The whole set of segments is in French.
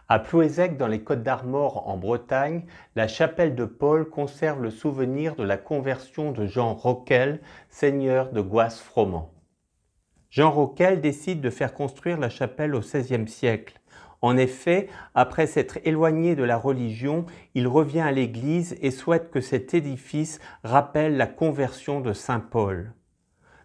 À Plouézec, dans les Côtes-d'Armor en Bretagne, la chapelle de Paul conserve le souvenir de la conversion de Jean Roquel, seigneur de Goisse-Froment. Jean Roquel décide de faire construire la chapelle au XVIe siècle. En effet, après s'être éloigné de la religion, il revient à l'église et souhaite que cet édifice rappelle la conversion de saint Paul.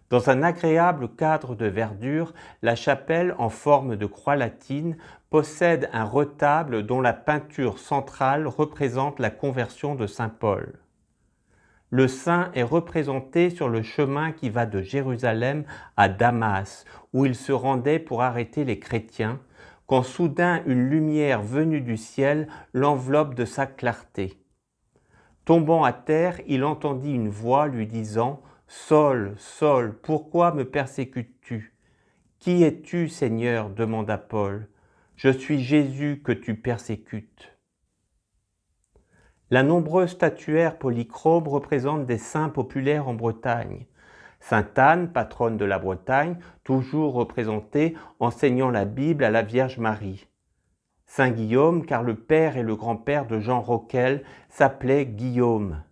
Dans un agréable cadre de verdure, la chapelle, en forme de croix latine, possède un retable dont la peinture centrale représente la conversion de saint Paul. Le saint est représenté sur le chemin qui va de Jérusalem à Damas, où il se rendait pour arrêter les chrétiens, quand soudain une lumière venue du ciel l'enveloppe de sa clarté. Tombant à terre, il entendit une voix lui disant « Saul, Saul, pourquoi me persécutes-tu ? Qui es-tu, Seigneur ? demanda Paul. Je suis Jésus que tu persécutes. » La nombreuse statuaire polychrome représente des saints populaires en Bretagne. Sainte Anne, patronne de la Bretagne, toujours représentée, enseignant la Bible à la Vierge Marie. Saint Guillaume, car le père et le grand-père de Jean Roquel s'appelaient Guillaume.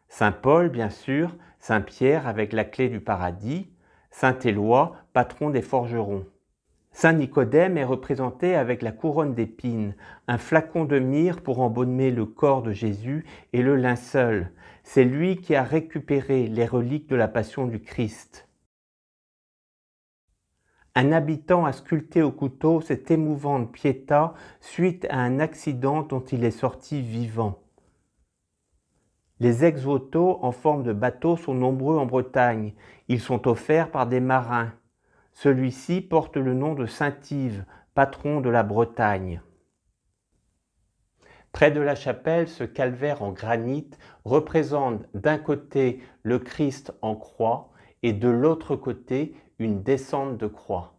Saint Paul, bien sûr, Saint Pierre avec la clé du paradis, Saint Éloi, patron des forgerons. Saint Nicodème est représenté avec la couronne d'épines, un flacon de myrrhe pour embaumer le corps de Jésus et le linceul. C'est lui qui a récupéré les reliques de la passion du Christ. Un habitant a sculpté au couteau cette émouvante Pietà suite à un accident dont il est sorti vivant. Les ex-voto en forme de bateau sont nombreux en Bretagne. Ils sont offerts par des marins. Celui-ci porte le nom de Saint-Yves, patron de la Bretagne. Près de la chapelle, ce calvaire en granit représente d'un côté le Christ en croix et de l'autre côté une descente de croix.